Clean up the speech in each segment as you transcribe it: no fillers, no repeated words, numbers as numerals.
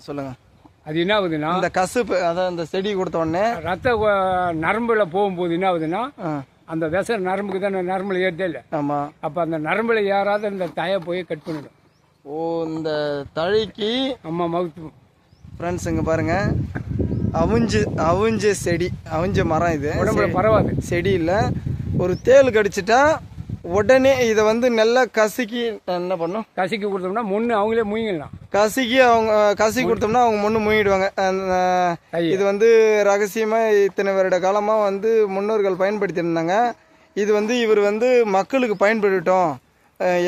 சொல்லுங்க. அது என்ன ஆகுதுன்னா, இந்த கசுப்பு அதான் இந்த செடி கொடுத்த உடனே ரத்த நரம்புல போகும்போது என்ன ஆகுதுன்னா, அந்த விச நரம்புக்கு தான் நரம்புல ஏற்றே இல்லை. ஆமா. அப்போ அந்த நரம்புல ஏறாத இந்த தயை போய் கட் பண்ணிடும். ஓ, இந்த தழைக்கு அம்மா மவுத்து ஃப்ரெண்ட்ஸ் இங்க பாருங்க, அவிஞ்ச செடி, அவிஞ்ச மரம். இது உடம்புல பரவாது செடி இல்லை. ஒரு தேள் கடிச்சிட்டா உடனே இதை வந்து நல்லா கசக்கி என்ன பண்ணும், கசிக்கி கொடுத்தோம்னா முன்னு அவங்களே முயங்கலாம். கசக்கி கொடுத்தோம்னா அவங்க முன்னு முங்கிடுவாங்க. இது வந்து ரகசியமா இத்தனை வருட காலமா வந்து முன்னோர்கள் பயன்படுத்தி இருந்தாங்க. இது வந்து இவர் வந்து மக்களுக்கு பயன்படுத்தட்டும்,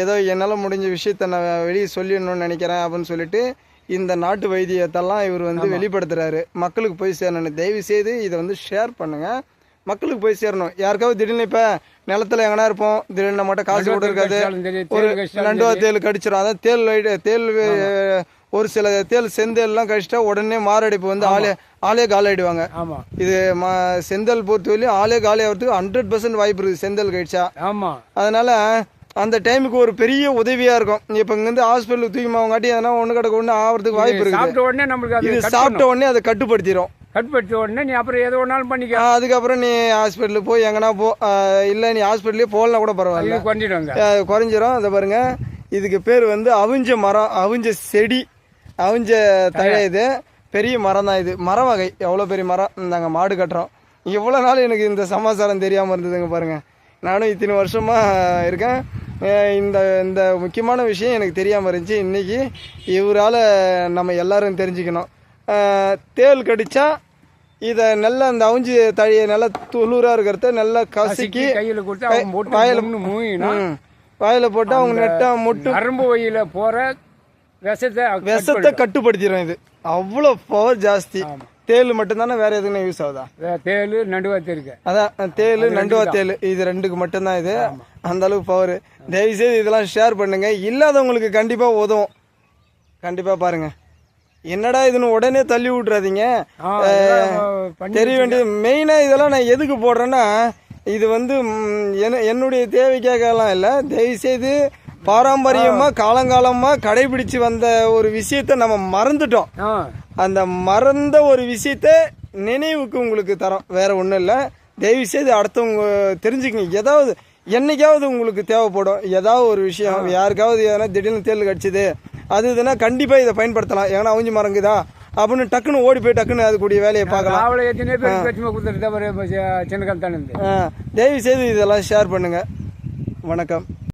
ஏதோ என்னால் முடிஞ்ச விஷயத்த நான் வெளியே சொல்லிடணும்னு நினைக்கிறேன் அப்படின்னு சொல்லிட்டு இந்த நாட்டு வைத்தியத்தெல்லாம் இவர் வந்து வெளிப்படுத்துறாரு. மக்களுக்கு போய் சேரணும். தயவு செய்து இதை வந்து ஷேர் பண்ணுங்க, மக்களுக்கு போய் சேரணும். யாருக்காவது திடீர்னு இப்போ நிலத்துல எங்கன்னா இருப்போம், திடீர்னு மட்டும் காசு கூட இருக்காது, ஒரு நண்டுவா தேல் கடிச்சிடும். அதான் தேல் ஒரு சில தேல் செந்தேல்லாம் கடிச்சிட்டா உடனே மாரடைப்பு வந்து ஆளே காலிடுவாங்க. இது செந்தல் பொறுத்தவரையிலும் ஆளே காலி ஆகிறதுக்கு 100% வாய்ப்பு இருக்குது செந்தல் கடிச்சா. அதனால அந்த டைமுக்கு ஒரு பெரிய உதவியா இருக்கும். இப்ப இங்க இருந்து ஹாஸ்பிட்டலுக்கு தூக்கி வாங்காட்டி எதனா ஒண்ணு கிடக்க ஒண்ணு ஆகிறதுக்கு வாய்ப்பு இருக்கு. இது சாப்பிட்ட உடனே அதை கட்டுப்படுத்திடும். கட்டுப்படுத்த உடனே நீ அப்புறம் எது ஒன்றாலும் பண்ணிக்க. அதுக்கப்புறம் நீ ஹாஸ்பிட்டலுக்கு போய் எங்கன்னா போ, இல்லை நீ ஹாஸ்பிட்டலே போகலாம் கூட பரவாயில்ல, குறைஞ்சிரும். அதை பாருங்க, இதுக்கு பேர் வந்து அவிஞ்ச மரம், அவிஞ்ச செடி, அவிஞ்ச தழை. இது பெரிய மரம் தான். இது மர வகை. எவ்வளோ பெரிய மரம். நாங்கள் மாடு கட்டுறோம். இவ்வளோ நாள் எனக்கு இந்த சமாச்சாரம் தெரியாமல் இருந்ததுங்க பாருங்க. நானும் இத்தனை வருஷமாக இருக்கேன். இந்த இந்த முக்கியமான விஷயம் எனக்கு தெரியாமல் இருந்துச்சு. இன்றைக்கி இவரால் நம்ம எல்லாரும் தெரிஞ்சுக்கணும். தேள் கடித்தா இதை நல்லா அந்த அவிஞ்சி தழியை நல்லா துளுராக இருக்கிறத நல்லா கசக்கி கையில் கொடுத்து வாயில் போட்டு அவங்க நெட்டா முட்டு நரம்பு வழியில் போகிற விஷத்தை கட்டுப்படுத்திடும். இது அவ்வளோ பவர் ஜாஸ்தி. தேள் மட்டும்தானே, வேற எதுக்குன்னா யூஸ் ஆகுதா? தேள் நண்டுவா தேல். அதான் தேள் நண்டுவா தேல், இது ரெண்டுக்கு மட்டும்தான் இது. அந்த அளவுக்கு பவர். தயவுசெய்து இதெல்லாம் ஷேர் பண்ணுங்க, இல்லாதவங்களுக்கு கண்டிப்பா உதவும். கண்டிப்பா பாருங்க. என்னடா இதுன்னு உடனே தள்ளி விட்றாதீங்க. தெரிய வேண்டியது மெயினா இதெல்லாம் நான் எதுக்கு போடுறேன்னா, இது வந்து என்னுடைய தேவைக்காகலாம் இல்லை. தயவுசெய்து பாரம்பரியமா காலங்காலமா கடைபிடிச்சு வந்த ஒரு விஷயத்த நம்ம மறந்துட்டோம். அந்த மறந்த ஒரு விஷயத்த நினைவுக்கு உங்களுக்கு தரோம், வேற ஒன்றும் இல்லை. தயவு செய்து அடுத்தவங்க தெரிஞ்சுக்கங்க. ஏதாவது என்னைக்காவது உங்களுக்கு தேவைப்படும் ஏதாவது ஒரு விஷயம், யாருக்காவது எதனா திடீர்னு தேள் கடிச்சிது அது இதுனா கண்டிப்பாக இதை பயன்படுத்தலாம். ஏன்னா அவிஞ்சு மரங்குதா அப்படின்னு டக்குன்னு ஓடி போய் டக்குன்னு அதுக்கூடிய வேலையை பார்க்கலாம். தயவு செய்து இதெல்லாம் ஷேர் பண்ணுங்க. வணக்கம்.